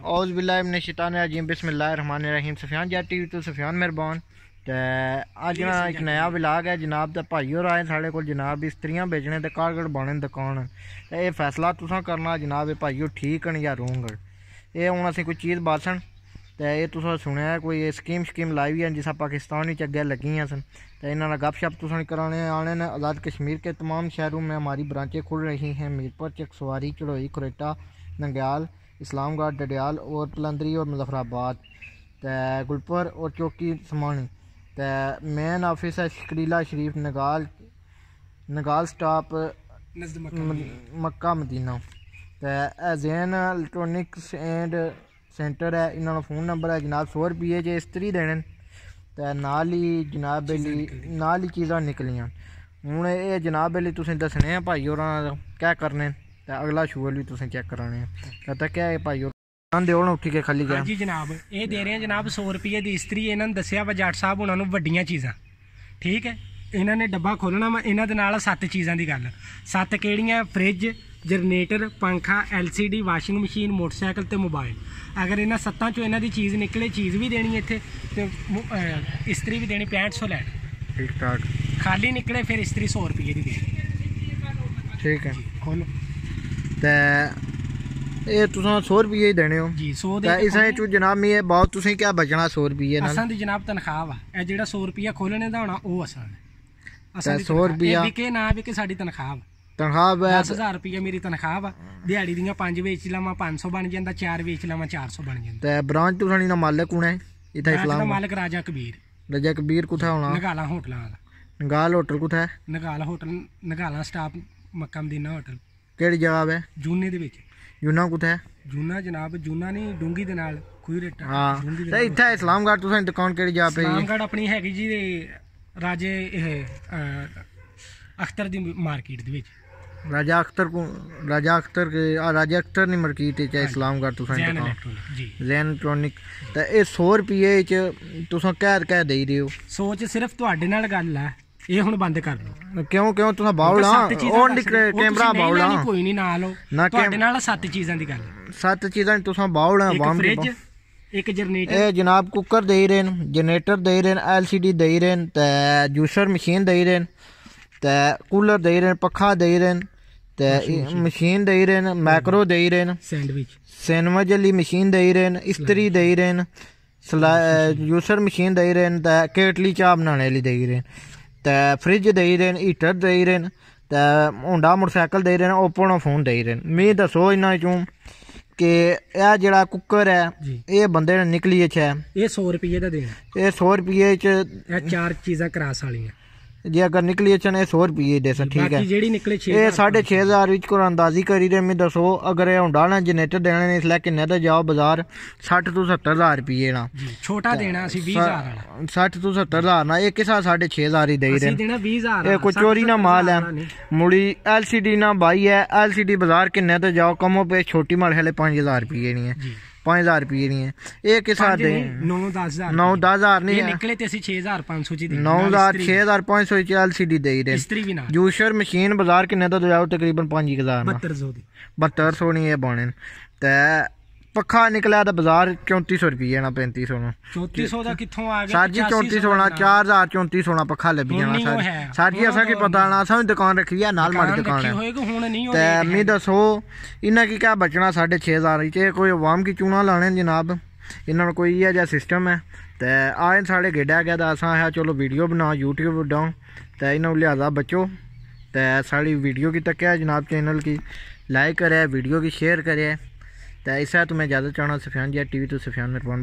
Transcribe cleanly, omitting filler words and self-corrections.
औज़ बिल्लाहि मिनश शैतानिर रजीम बिस्मिल्लाहिर रहमानिर रहीम। Safiyan jet TV तो सफियान मेहरबान। ते अज ना एक नया विलाग है जनाब। ते भाई होर आए साढ़े कोल जनाब इस्त्रियां बेचने ते कारगढ़ बाने दुकान। ते ये फैसला तुसां करना जनाब ये भाई ठीक न या रोंग। ये हूँ असें कोई चीज़ बासन तो ये तुसें सुनया कोई स्कीम लाई है जिस पाकिस्तान ही अगे लगियां सन। तो इन्होंने गपशप तुसें कराने आने ने। आज़ाद कश्मीर के तमाम शहरों में हमारी ब्रांचें खुल रही हैं। मीरपुर, चकसवारी, चढ़ोई, कुरेटा, नंग्याल, इस्लामगढ़, डडियाल और पलंदरी और मुजफ्फराबाद, तो गुलपुर और चौकी समानी। तो मेन ऑफिस है शकरीला शरीफ नगाल स्टॉप मक्का मदीना। तो जैन इलेक्ट्रॉनिक्स एंड सेंटर है। इन्होंने फ़ोन नंबर है जनाब 100 रुपये जे इस्त्री देने। तो नाल ही जनाब नाल ही चीज़ां निकलियां। हूँ ये जनाब बेली तुसें दसने हैं भाई होर क्या करने। तो अगला शूअल भी तुसें चेक कराने हैं। तो क्या है भाई होर दे उठी के खाली गया जी जनाब ये दे रहे हैं जनाब 100 रुपये की इस्त्री। इन्होंने दसिया वा जट साहब उन्होंने वड्डियां चीज़ां ठीक है। इन्होंने डब्बा खोलना वा इन्हों दे नाल 7 चीज़ां की गल। 7 केड़ियां? फ्रिज, जनरेटर, पंखा, LCD, वाशिंग मशीन, मोटरसाइकिल तो मोबाइल। अगर इन्होंने 7 चो इन्हों की चीज़ निकले चीज़ भी देनी इत्थे ते इस्त्री भी देनी 6500 लैन ठीक ठाक। खाली निकले फिर इस्त्री 100 रुपये की देनी। ठीक है खोलो। तो ये तुस 100 रुपये ही देने हो जी 100 इस जनाब मैं बहुत तुसें क्या बचना 100 रुपये असां दी जनाब तनख्वाह वा ए जेड़ा 100 रुपया खोलने दा होना ओ असां 100 रुपया विके ना विके साडी तनख्वाह तनख्वाह 10,000 रुपया मेरी तनख्वाह वा। दिहाड़ी दियां 5 बेच लावां 500 बन जांदा, 4 बेच लावां 400 बन जांदा। ते ब्रांच तुसानी ना मालिक कौन है इथे इस्लाम दा? मालिक राजा कबीर कुथा होना? नगाला होटलां दा। नगाल होटल कुथा है? नगाला होटल नगाला स्टाफ मक्का मदीना होटल। केड़ी जगह है? जूने दे विच। जूना कुथा है? जूना जनाब जूना नहीं डूंगी दे नाल कोई रेटा। हां ते इथे इस्लामगढ़ तुसानी दुकान केड़ी जगह पे? इस्लामगढ़ अपनी हैगी जी राजे अख्तर दी मार्केट दे विच। राजा अख्तर नहीं मार्केट है इस्लामगढ़ तुसानी दुकान जैन इलेक्ट्रॉनिक। तो ये 100 रुपये च तुसां कह दे रहे हो? सोच सिर्फ तुहाडे नाल गल है ये हुण बंद कर दो। क्यों तुसां बाउला ओन कैमरा बाउला कोई नहीं ना लो तुहाडे नाल 7 चीज़ां दी गल। 7 चीज़ां तुसां बाउला एक फ्रिज, एक जनरेटर, ए जनाब कुकर दे रहे हैं, जनरेटर दे रहे हैं, LCD दे रहे हैं, ते जूसर मशीन दे रहे हैं, ते कूलर दे रहे हैं, पखा दे रहे हैं, ते मशीन दे रहे हैं, मैक्रो दे रहे हैं, सैंडविच वाली मशीन दे रहे हैं, इस्त्री दे रहे हैं, जूसर मशीन दे रहे हैं, ते केटली चाह बनाने वाली दे रहे हैं, ते फ्रिज दे रहे हैं, हीटर दे रहे हैं, ते होंडा मोटरसाइकिल दे रहे हैं, ओपो फोन दे रहे हैं। मैं दसो इन्होंने चूं कि यह जड़ा कुकर है ये बंदे ने निकली है ये 100 रुपये का देना। ये 100 रुपये च 4 चीज़ां क्रॉस वाली जी अगर निकली ये 100 रुपये दे सन ठीक है। ये 6,500 को अंदाजी करी रहे मैं दसो अगर ये होंडा ना जनरेटर देने ने इसलिए किन्ने तो जाओ बाजार 60 तो 70,000 रुपये ना छोटा देना 20,000 60 तो 70,000 ना एक 6,500 ही दे रहे। ये कोई चोरी ना माल है मुड़ी LCD ना भाई है LCD बाजार किन्ने तो जाओ कमो पे छोटी माल है 5,000 रुपये नहीं है 5,000 रुपये नहीं है। ये किस 9-10,000 नहीं निकले 6,500 6,500 LCD दे रहे। जूसर मशीन बाजार किन्ने तो जाओ तकरीबन 5,000 7200 नहीं है बने। ते पखा निकला तो बाजार 3400 रुपये ना 3500 ना 3400 का कित्थों आ गया सर जी 3400 ना 4,000 ना पखा लभी जाना सर जी असा की पता ना असा दुकान रखी है नाल माड़ी दुकान है। ते मैं दसो इन्हें की क्या बचना 6,500 च कोई अवाम की चूना लाने जनाब इन्होंने कोई इ'यै जेहा सिस्टम है। तो आए साढ़े गेडा गया तो असा है चलो वीडियो बनाओ यूट्यूब बनाओ तो इन्होंने लिहाजा बचो। तो साड़ी वीडियो की तक्या जनाब चैनल की लाइक करे वीडियो की शेयर करे। तो ऐसा तुम्हें इजाज़त चाहना सफियान जेट टीवी तो सफियान मेहरबान।